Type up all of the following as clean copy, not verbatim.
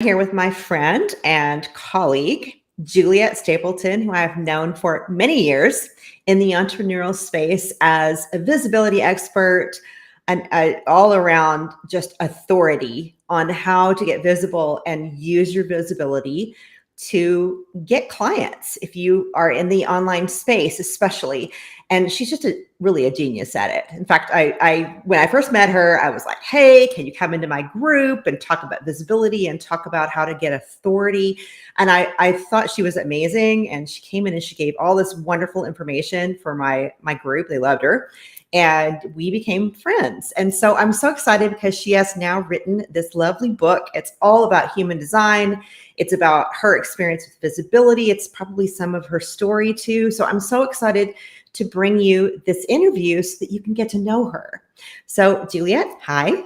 Here with my friend and colleague, Juliette Stapleton, who I've known for many years in the entrepreneurial space as a visibility expert and all around just authority on how to get visible and use your visibility to get clients if you are in the online space, especially. And she's just really a genius at it. In fact, I when I first met her, I was like, hey, can you come into my group and talk about visibility and talk about how to get authority? And I thought she was amazing. And she came in and she gave all this wonderful information for my group. They loved her. And we became friends. And so I'm so excited because she has now written this lovely book. It's all about human design. It's about her experience with visibility. It's probably some of her story too. So I'm so excited to bring you this interview so that you can get to know her. So Juliette, hi.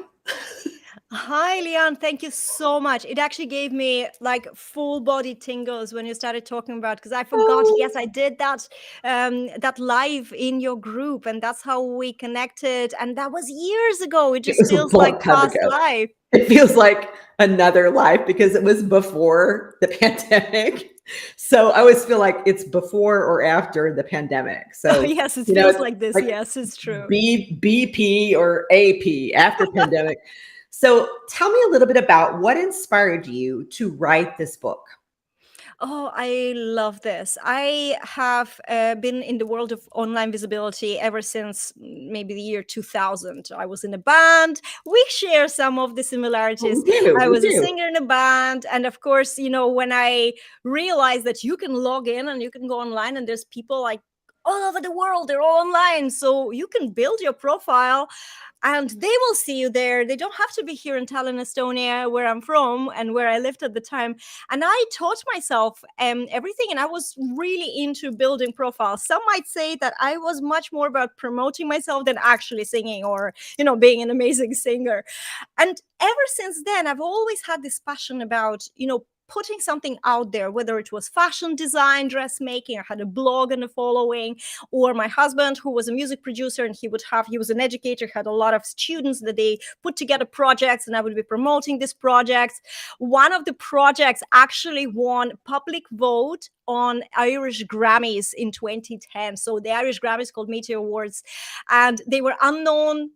Hi, LeighAnn. Thank you so much. It actually gave me like full body tingles when you started talking about, because I forgot. Oh, Yes, I did that live in your group, and that's how we connected. And that was years ago. It it just was a feels long like time past ago. life. It feels like another life because it was before the pandemic. So I always feel like it's before or after the pandemic. Oh, So, yes, it it's feels like this. like Yes, it's true. BP or AP after pandemic. So tell me a little bit about what inspired you to write this book. Oh, I love this. I have been in the world of online visibility ever since maybe the year 2000. I was in a band. We share some of the Oh, we similarities. do. I We was a do. singer in a band. And of course, when I realized that you can log in and you can go online and there's people like all over the world, they're all online. So you can build your profile and they will see you there. They don't have to be here in Tallinn, Estonia, where I'm from and where I lived at the time. And I taught myself everything, and I was really into building profiles. Some might say that I was much more about promoting myself than actually singing or, being an amazing singer. And ever since then, I've always had this passion about, putting something out there, whether it was fashion design, dressmaking. I had a blog and a following, or my husband, who was a music producer, and he was an educator, had a lot of students that they put together projects, and I would be promoting these projects. One of the projects actually won public vote on Irish Grammys in 2010. So the Irish Grammys called Meteor Awards, and they were unknown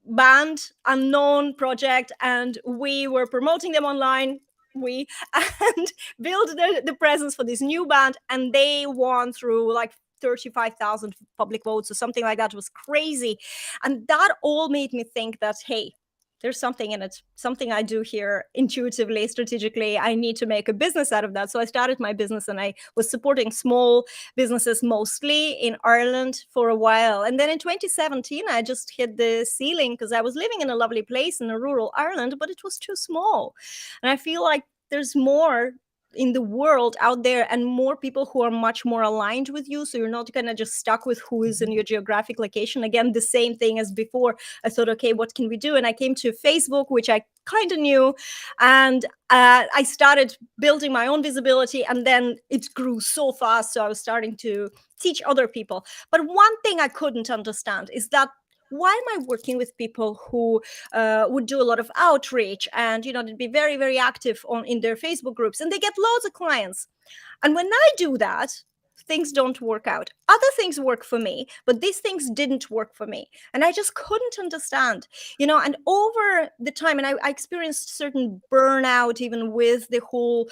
band, unknown project, and we were promoting them online, and build the presence for this new band, and they won through like 35,000 public votes or something like that. It was crazy. And that all made me think that, hey, there's something in it, something I do here intuitively, strategically. I need to make a business out of that. So I started my business, and I was supporting small businesses mostly in Ireland for a while. And then in 2017, I just hit the ceiling because I was living in a lovely place in a rural Ireland, but it was too small. And I feel like there's more in the world out there, and more people who are much more aligned with you, so you're not gonna just stuck with who is in your geographic location. Again, the same thing as before. I thought, okay, what can we do? And I came to Facebook, which I kind of knew, and I started building my own visibility, and then it grew so fast, so I was starting to teach other people. But one thing I couldn't understand is that, why am I working with people who would do a lot of outreach, and they'd be very, very active in their Facebook groups, and they get loads of clients? And when I do that, things don't work out. Other things work for me, but these things didn't work for me, and I just couldn't understand. And over the time, and I experienced certain burnout even with the whole,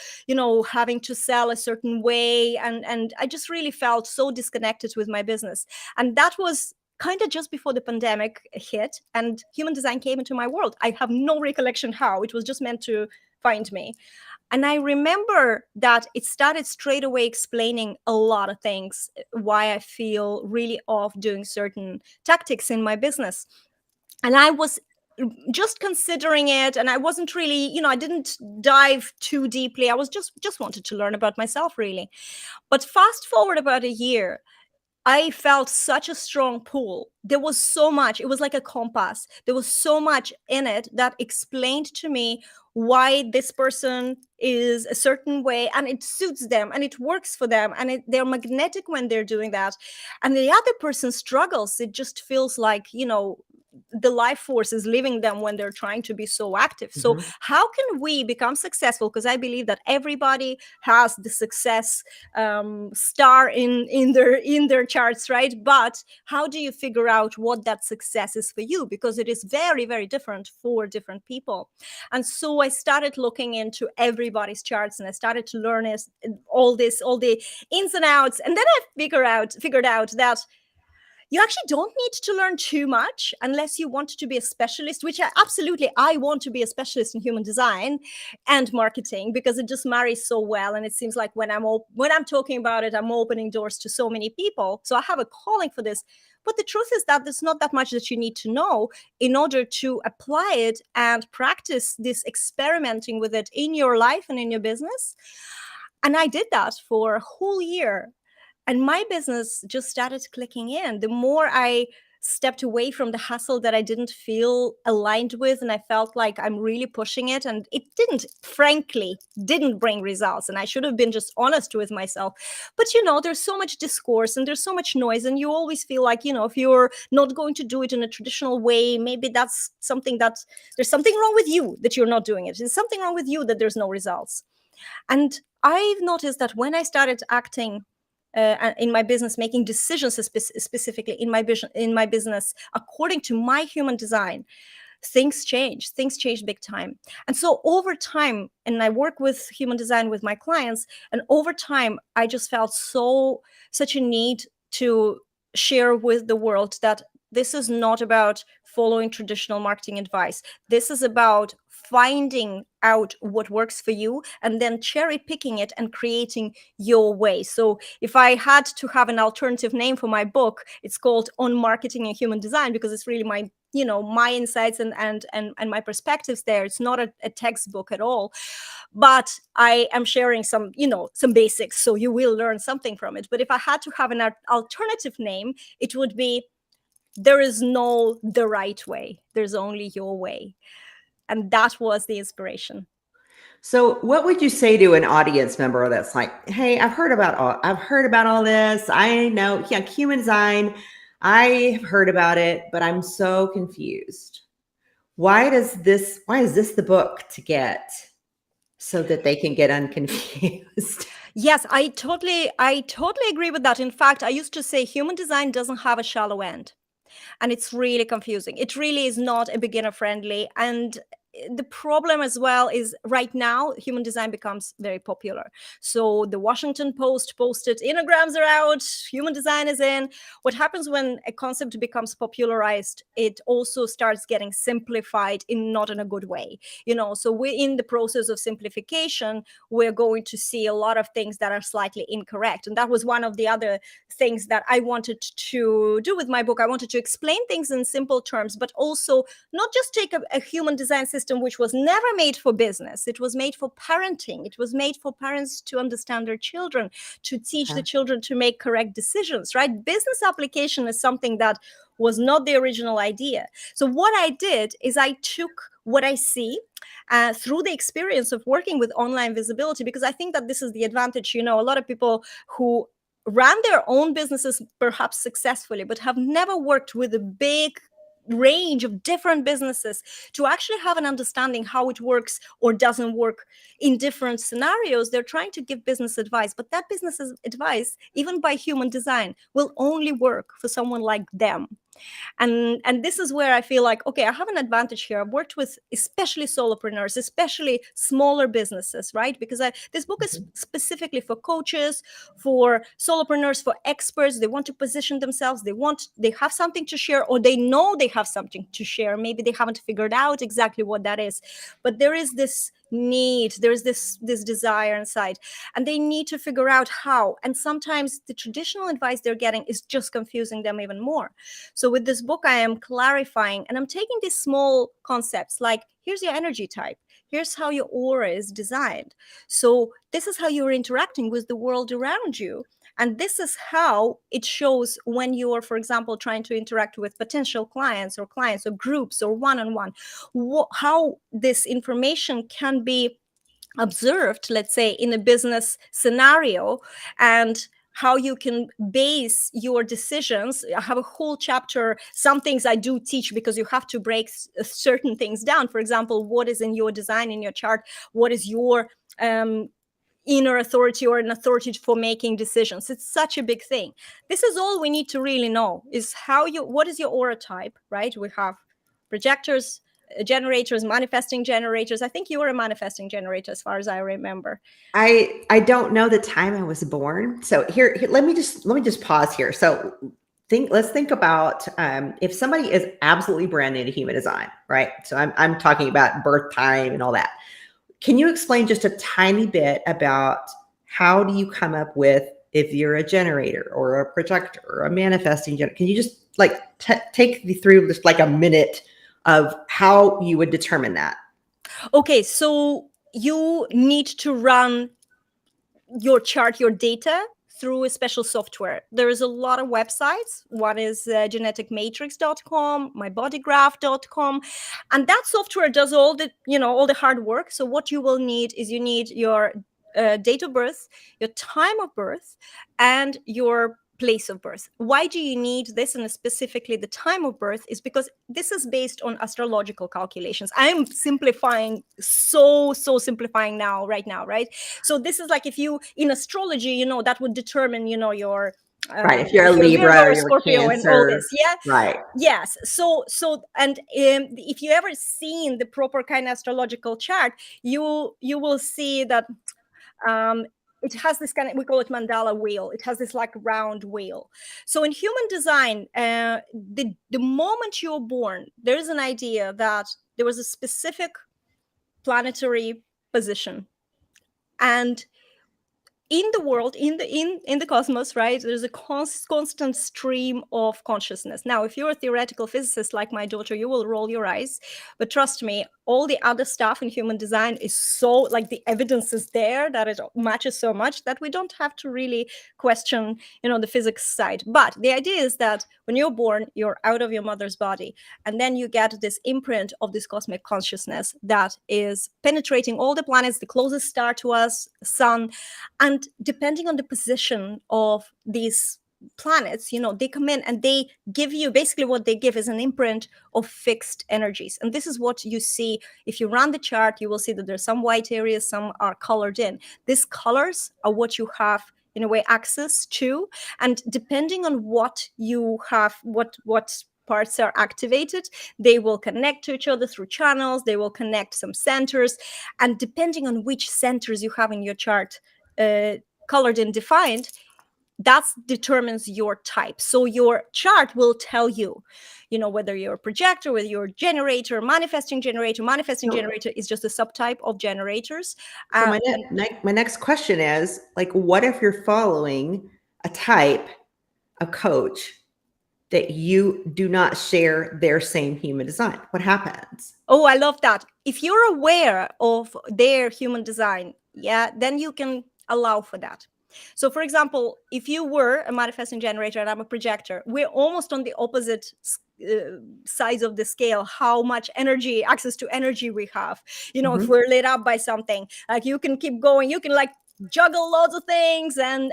having to sell a certain way, and I just really felt so disconnected with my business. And that was kind of just before the pandemic hit and human design came into my world. I have no recollection how. It was just meant to find me. And I remember that it started straight away explaining a lot of things, why I feel really off doing certain tactics in my business. And I was just considering it, and I wasn't really, I didn't dive too deeply. I was just wanted to learn about myself, really. But fast forward about a year, I felt such a strong pull. There was so much. It was like a compass. There was so much in it that explained to me why this person is a certain way, and it suits them and it works for them, and they're magnetic when they're doing that. And the other person struggles. It just feels like, the life force is leaving them when they're trying to be so active. So how can we become successful? Because I believe that everybody has the success star in their charts, right? But how do you figure out what that success is for you? Because it is very, very different for different people. And so I started looking into everybody's charts, and I started to learn all the ins and outs. And then I figured out that you actually don't need to learn too much unless you want to be a specialist, which I want to be a specialist in human design and marketing, because it just marries so well. And it seems like when I'm talking about it, I'm opening doors to so many people. So I have a calling for this. But the truth is that there's not that much that you need to know in order to apply it and practice this experimenting with it in your life and in your business. And I did that for a whole year. And my business just started clicking in. The more I stepped away from the hustle that I didn't feel aligned with, and I felt like I'm really pushing it, and it frankly didn't bring results. And I should have been just honest with myself. But, there's so much discourse and there's so much noise, and you always feel like, if you're not going to do it in a traditional way, maybe that's something that there's something wrong with you that you're not doing it. There's something wrong with you that there's no results. And I've noticed that when I started acting in my business, making decisions specifically in my business according to my human design, things change big time. And so over time, and I work with human design with my clients, and over time I just felt such a need to share with the world that this is not about following traditional marketing advice. This is about finding out what works for you and then cherry picking it and creating your way. So if I had to have an alternative name for my book, it's called On Marketing and Human Design, because it's really my insights and my perspectives there. It's not a textbook at all, but I am sharing some basics, so you will learn something from it. But if I had to have an alternative name, it would be There is no the right way. There's only your way. And that was the inspiration. So what would you say to an audience member that's like, hey, I've heard about all this. I know, human design, I've heard about it, but I'm so confused. Why is this the book to get so that they can get unconfused? Yes, I totally agree with that. In fact, I used to say human design doesn't have a shallow end. And it's really confusing. It really is not a beginner friendly. And the problem as well is right now, human design becomes very popular. So the Washington Post posted, enneagrams are out, human design is in. What happens when a concept becomes popularized, it also starts getting simplified not in a good way. So we're in the process of simplification. We're going to see a lot of things that are slightly incorrect. And that was one of the other things that I wanted to do with my book. I wanted to explain things in simple terms, but also not just take a human design system which was never made for business. It was made for parenting. It was made for parents to understand their children, to teach the children to make correct decisions, right? Business application is something that was not the original idea. So what I did is I took what I see through the experience of working with online visibility, because I think that this is the advantage. A lot of people who ran their own businesses perhaps successfully, but have never worked with a big range of different businesses to actually have an understanding how it works or doesn't work in different scenarios. They're trying to give business advice, but that business advice, even by human design, will only work for someone like them. And this is where I feel like, okay, I have an advantage here. I've worked with especially solopreneurs, especially smaller businesses, right? Because this book is specifically for coaches, for solopreneurs, for experts. They want to position themselves. They have something to share, or they know they have something to share. Maybe they haven't figured out exactly what that is, but there is this need, there's this desire inside, and they need to figure out how. And sometimes the traditional advice they're getting is just confusing them even more. So with this book, I am clarifying, and I'm taking these small concepts like, here's your energy type, here's how your aura is designed, so this is how you're interacting with the world around you, and this is how it shows when you're, for example, trying to interact with potential clients or groups or one-on-one, how this information can be observed, let's say, in a business scenario, and how you can base your decisions. I have a whole chapter. Some things I do teach because you have to break certain things down. For example, what is in your design, in your chart? What is your inner authority or an authority for making decisions? It's such a big thing. This is all we need to really know, is what is your aura type, right? We have projectors, generators, manifesting generators. I think you were a manifesting generator as far as I remember. I don't know the time I was born. So here let me just pause here. So let's think about if somebody is absolutely brand new to human design, right? So I'm talking about birth time and all that. Can you explain just a tiny bit about how do you come up with if you're a generator or a projector or a manifesting generator? Can you just like take me through just like a minute of how you would determine that? Okay, so you need to run your chart, your data, through a special software. There is a lot of websites. One is geneticmatrix.com, mybodygraph.com, and that software does all the hard work. So what you will need is you need your date of birth, your time of birth, and your place of birth. Why do you need this, and specifically the time of birth? Is because this is based on astrological calculations. I'm simplifying, so simplifying now, right? So this is like, if you in astrology, that would determine, your Right. If you're a Libra Virgo or or you're a Scorpio and all Cancer. this, yeah. Right. Yes. So and if you ever seen the proper kind of astrological chart, you will see that it has this kind of, we call it mandala wheel. It has this like round wheel. So in human design, the moment you're born, there is an idea that there was a specific planetary position, and in the world, in the cosmos, right, there's a constant stream of consciousness. Now, if you're a theoretical physicist like my daughter, you will roll your eyes, but trust me, all the other stuff in human design is so, like, the evidence is there that it matches so much that we don't have to really question, the physics side. But the idea is that when you're born, you're out of your mother's body, and then you get this imprint of this cosmic consciousness that is penetrating all the planets, the closest star to us, sun. And depending on the position of these planets, they come in and they give you, basically what they give is an imprint of fixed energies. And this is what you see. If you run the chart, you will see that there's some white areas, some are colored in. These colors are what you have, in a way, access to. And depending on what you have, what parts are activated, they will connect to each other through channels, they will connect some centers. And depending on which centers you have in your chart colored and defined, that determines your type. So your chart will tell you, whether you're a projector, whether you're a generator, manifesting generator. Manifesting generator is just a subtype of generators. So my next question is, like, what if you're following a type, a coach that you do not share their same human design? What happens? Oh, I love that. If you're aware of their human design, then you can allow for that. So, for example, if you were a manifesting generator and I'm a projector, we're almost on the opposite sides of the scale, how much access to energy we have. If we're lit up by something, like, you can keep going, you can like juggle lots of things and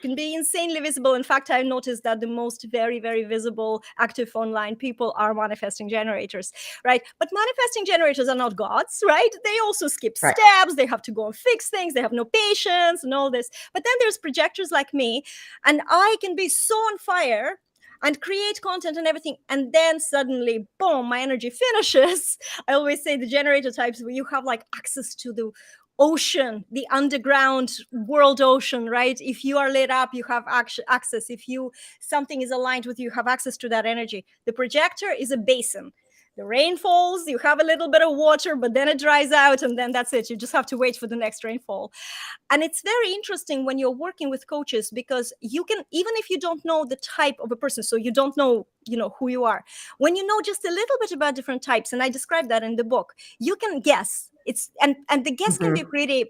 can be insanely visible. In fact, I noticed that the most very, very visible active online people are manifesting generators, right? But manifesting generators are not gods, right? They also skip steps. They have to go and fix things. They have no patience and all this. But then there's projectors like me, and I can be so on fire and create content and everything, and then suddenly, boom, my energy finishes. I always say the generator types, where you have like access to the ocean, the underground world ocean, right? If you are lit up, you have access. If something is aligned with you, have access to that energy. The projector is a basin. The rain falls, you have a little bit of water, but then it dries out, and then that's it. You just have to wait for the next rainfall. And it's very interesting when you're working with coaches, because you can, even if you don't know the type of a person, so you don't know, who you are, when you know just a little bit about different types, and I describe that in the book, you can guess. And the guess can be pretty,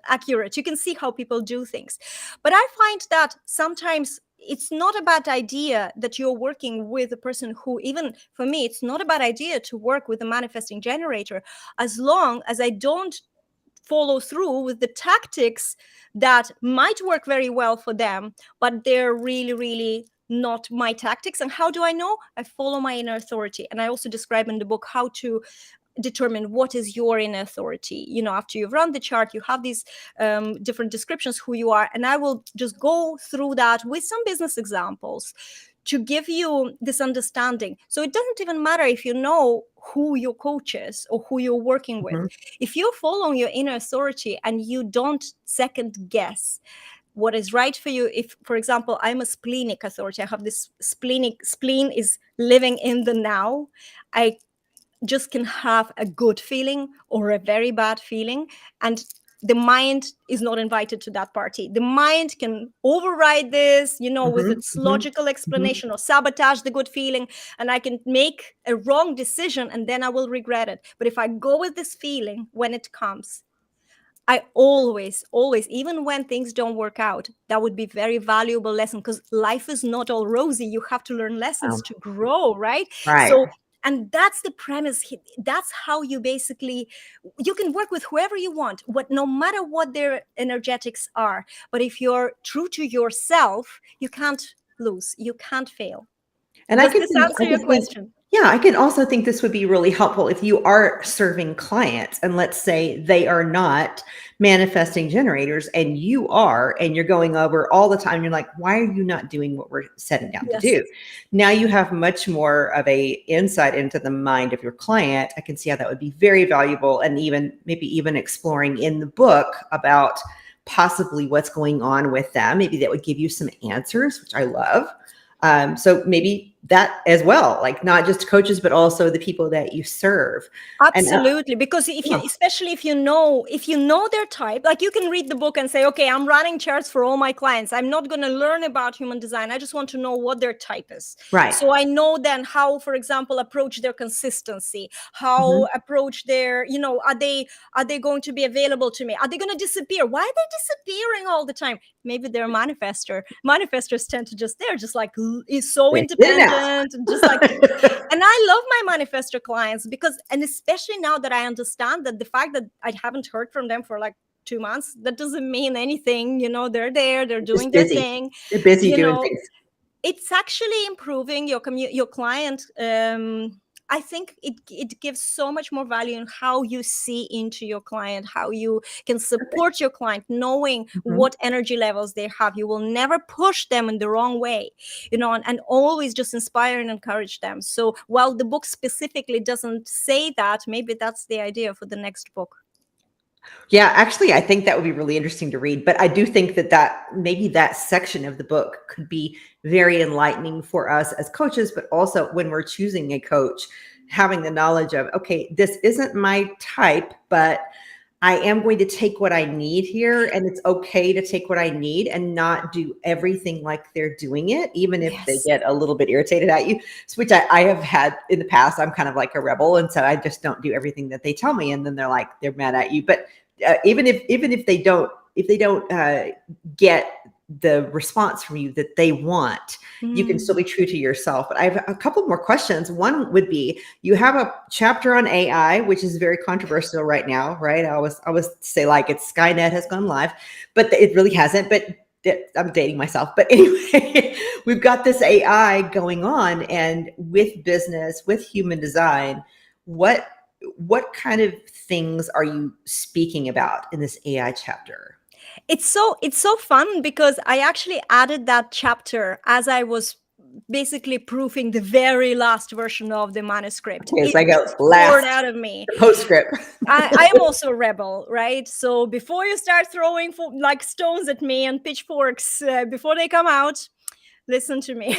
accurate. You can see how people do things. But I find that sometimes it's not a bad idea that you're working with a person who, even for me, it's not a bad idea to work with a manifesting generator, as long as I don't follow through with the tactics that might work very well for them, but they're really, really not my tactics. And how do I know? I follow my inner authority. And I also describe in the book how to determine what is your inner authority. After you've run the chart, you have these different descriptions who you are. And I will just go through that with some business examples to give you this understanding. So it doesn't even matter if you know who your coach is or who you're working with. If you're following your inner authority and you don't second guess what is right for you. If, for example, I'm a splenic authority, I have this spleen is living in the now. I just can have a good feeling or a very bad feeling, and the mind is not invited to that party. The mind can override this, with its logical explanation, or sabotage the good feeling, and I can make a wrong decision and then I will regret it. But if I go with this feeling when it comes, I always, even when things don't work out, that would be very valuable lesson, because life is not all rosy. You have to learn lessons to grow, right? Right. So, and that's the premise. That's how you can work with whoever you want, no matter what their energetics are. But if you're true to yourself, you can't lose. You can't fail. And Does this answer your question? Yeah, I can also think this would be really helpful if you are serving clients and let's say they are not manifesting generators and you are, and you're going over all the time. You're like, why are you not doing what we're setting down to do? Now you have much more of a insight into the mind of your client. I can see how that would be very valuable, and maybe even exploring in the book about possibly what's going on with them. Maybe that would give you some answers, which I love. So maybe that as well, like not just coaches, but also the people that you serve. Absolutely. Because especially if you know their type, like you can read the book and say, okay, I'm running charts for all my clients. I'm not going to learn about human design. I just want to know what their type is. Right. So I know then how, for example, approach their consistency, how approach their, are they going to be available to me? Are they going to disappear? Why are they disappearing all the time? Maybe they're a manifestor. Manifestors tend to they're just like, is so independent, just like, and I love my manifestor clients and especially now that I understand that the fact that I haven't heard from them for like 2 months, that doesn't mean anything. They're there, they're doing their thing. They're busy doing things. It's actually improving your client. I think it gives so much more value in how you see into your client, how you can support your client, knowing what energy levels they have. You will never push them in the wrong way, and always just inspire and encourage them. So while the book specifically doesn't say that, maybe that's the idea for the next book. Yeah, actually, I think that would be really interesting to read. But I do think that maybe that section of the book could be very enlightening for us as coaches, but also when we're choosing a coach, having the knowledge of, okay, this isn't my type, but I am going to take what I need here, and it's okay to take what I need and not do everything like they're doing it, even if they get a little bit irritated at you, which I have had in the past. I'm kind of like a rebel, and so I just don't do everything that they tell me, and then they're mad at you. But even if they don't get the response from you that they want, you can still be true to yourself. But I have a couple more questions. One would be, you have a chapter on AI, which is very controversial right now, right? I always say like it's Skynet has gone live, but it really hasn't. But I'm dating myself. But anyway, we've got this AI going on, and with business, with human design, what kind of things are you speaking about in this AI chapter? It's so fun because I actually added that chapter as I was basically proofing the very last version of the manuscript. Okay, so I go poured out of me. Postscript. I am also a rebel, right? So before you start throwing like stones at me and pitchforks before they come out, listen to me.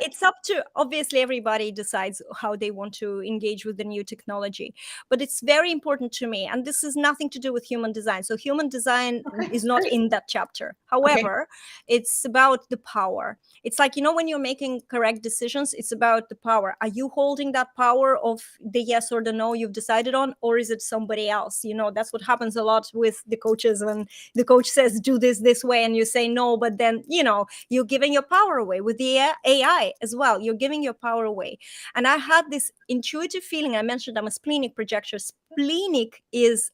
It's up to, obviously, everybody decides how they want to engage with the new technology, but it's very important to me. And this has nothing to do with human design. So human design is not in that chapter. However, it's about the power. It's like, when you're making correct decisions, it's about the power. Are you holding that power of the yes or the no you've decided on, or is it somebody else? That's what happens a lot with the coaches when the coach says, do this way, and you say no, but then, you're giving your power away. With the AI as well, you're giving your power away. And I had this intuitive feeling. I mentioned I'm a splenic projector. Splenic is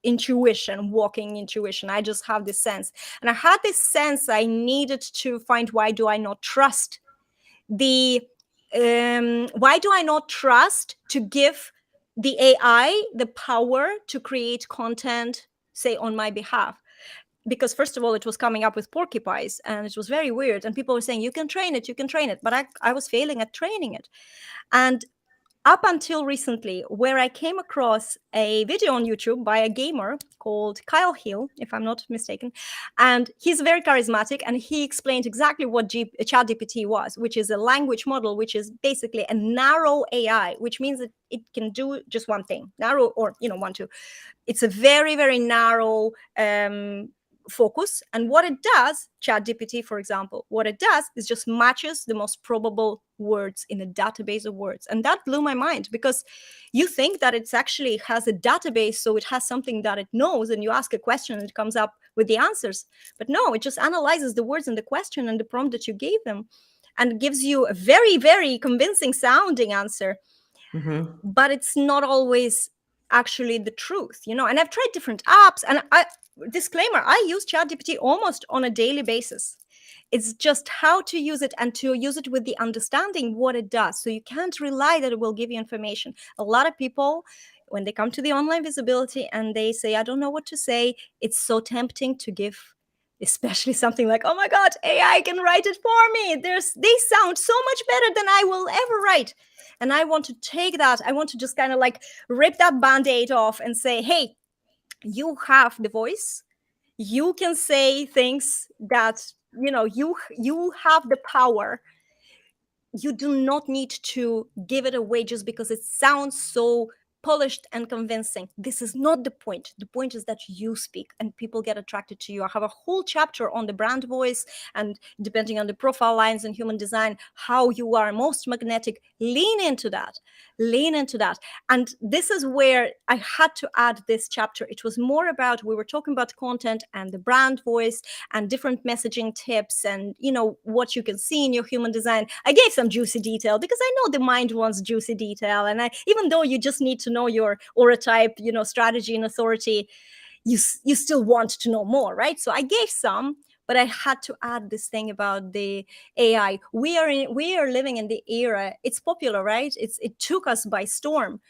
intuition, walking intuition. I just have this sense. And I had this sense I needed to find, why do I not trust the why do I not trust to give the AI the power to create content, say, on my behalf? Because first of all, it was coming up with porcupines, and it was very weird. And people were saying, you can train it, you can train it. But I was failing at training it. And up until recently, where I came across a video on YouTube by a gamer called LeighAnn Heil, if I'm not mistaken. And he's very charismatic, and he explained exactly what ChatGPT was, which is a language model, which is basically a narrow AI, which means that it can do just one thing, narrow, or, one, two. It's a very, very narrow focus. And what it does, ChatGPT, for example, what it does is just matches the most probable words in a database of words. And that blew my mind, because you think that it's actually has a database, so it has something that it knows, and you ask a question and it comes up with the answers. But no, it just analyzes the words in the question and the prompt that you gave them, and gives you a very, very convincing sounding answer. Mm-hmm. But it's not always actually the truth, and I've tried different apps, and disclaimer, I use ChatGPT almost on a daily basis. It's just how to use it, and to use it with the understanding what it does. So you can't rely that it will give you information. A lot of people, when they come to the online visibility and they say, I don't know what to say, it's so tempting to give, especially something like, oh my God, AI can write it for me. They sound so much better than I will ever write. And I want to take that. I want to just kind of like rip that Band-Aid off and say, hey, you have the voice. You can say things that, you have the power. You do not need to give it away just because it sounds so polished and convincing. This is not the point. The point is that you speak and people get attracted to you. I have a whole chapter on the brand voice, and depending on the profile lines and human design, how you are most magnetic. Lean into that. And this is where I had to add this chapter. It was more about, we were talking about content and the brand voice and different messaging tips, and what you can see in your human design. I gave some juicy detail because I know the mind wants juicy detail, and even though you just need to know your aura type, strategy and authority, you still want to know more, right? So I gave some, but I had to add this thing about the AI. We are living in the era. It's popular, right? It took us by storm.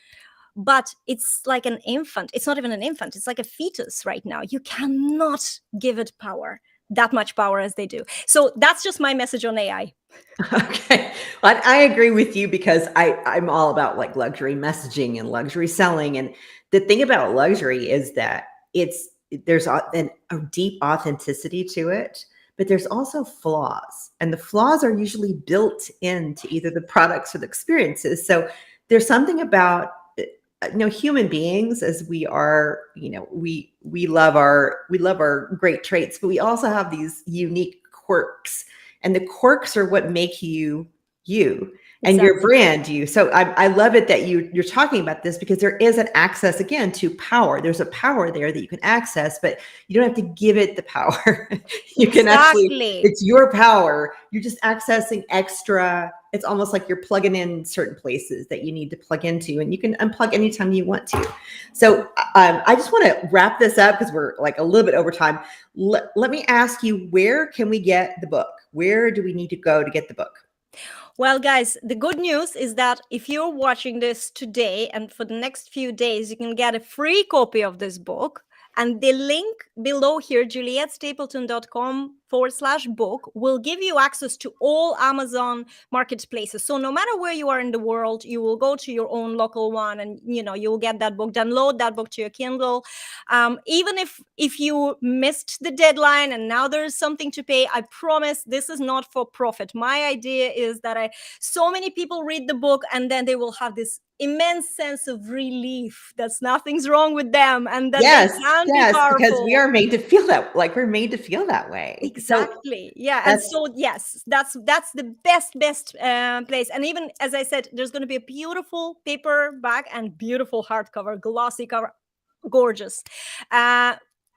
But it's like an infant. It's not even an infant. It's like a fetus right now. You cannot give it power, that much power as they do. So that's just my message on AI. Okay. Well, I agree with you, because I'm all about like luxury messaging and luxury selling. And the thing about luxury is that there's a deep authenticity to it, but there's also flaws, and the flaws are usually built into either the products or the experiences. So there's something about human beings, as we are, we love our great traits, but we also have these unique quirks, and the quirks are what make you and Exactly. your brand you. So I love it that you're talking about this, because there is an access again to power. There's a power there that you can access, but you don't have to give it the power. You can actually, it's your power. You're just accessing extra. It's almost like you're plugging in certain places that you need to plug into, and you can unplug anytime you want to. So I just want to wrap this up because we're like a little bit over time. Let me ask you, where can we get the book? Where do we need to go to get the book? Well, guys, the good news is that if you're watching this today and for the next few days, you can get a free copy of this book. And the link below here, JulietteStapleton.com/book, will give you access to all Amazon marketplaces. So no matter where you are in the world, you will go to your own local one, and you will get that book, download that book to your Kindle. Even if you missed the deadline and now there's something to pay, I promise this is not for profit. My idea is that so many people read the book, and then they will have this immense sense of relief that nothing's wrong with them, and that they can be powerful. Because we are made to feel that, like we're made to feel that way. Exactly. And so yes, that's the best place. And even as I said, there's going to be a beautiful paperback and beautiful hardcover, glossy cover, gorgeous.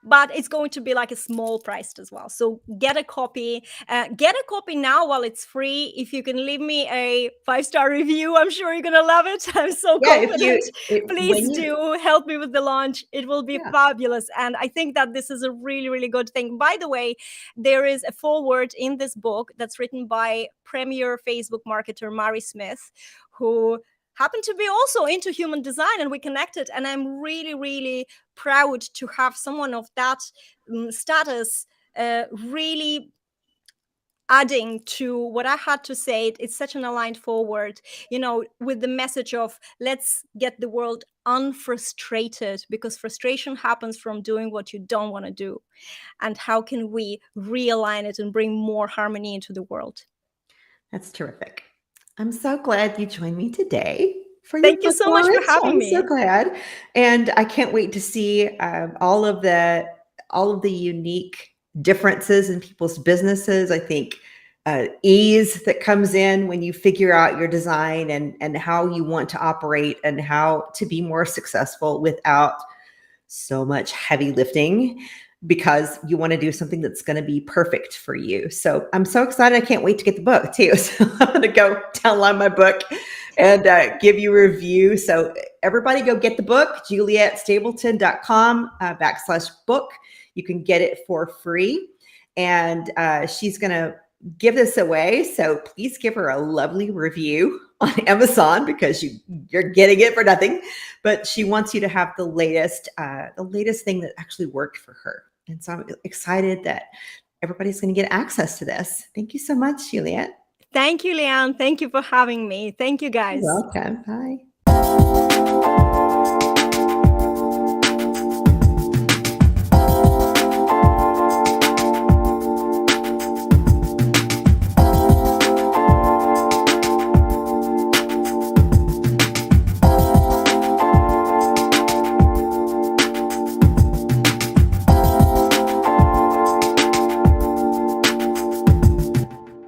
but it's going to be like a small price as well. So get a copy. Get a copy now while it's free. If you can leave me a 5-star review, I'm sure you're gonna love it. I'm so Yeah, if confident. Please when you, do help me with the launch. It will be yeah, fabulous. And I think that this is a really, really good thing. By the way, there is a foreword in this book that's written by premier Facebook marketer Mari Smith, who happened to be also into human design, and we connected. And I'm really, really proud to have someone of that status really adding to what I had to say. It's such an aligned forward, with the message of let's get the world unfrustrated, because frustration happens from doing what you don't want to do. And how can we realign it and bring more harmony into the world? that's terrific. I'm so glad you joined me today for your Thank you book so much for launch. having I'm so me. glad, and I can't wait to see all of the unique differences in people's businesses. I think ease that comes in when you figure out your design and how you want to operate and how to be more successful without so much heavy lifting, because you want to do something that's going to be perfect for you. So I'm so excited. I can't wait to get the book too. So I'm going to go download my book and give you a review. So everybody go get the book, JulietteStapleton.com /book. You can get it for free. And she's going to give this away. So please give her a lovely review on Amazon, because you're getting it for nothing. But she wants you to have the latest thing that actually worked for her. And so I'm excited that everybody's going to get access to this. Thank you so much, Juliette. Thank you, LeighAnn. Thank you for having me. Thank you, guys. You're welcome. Bye.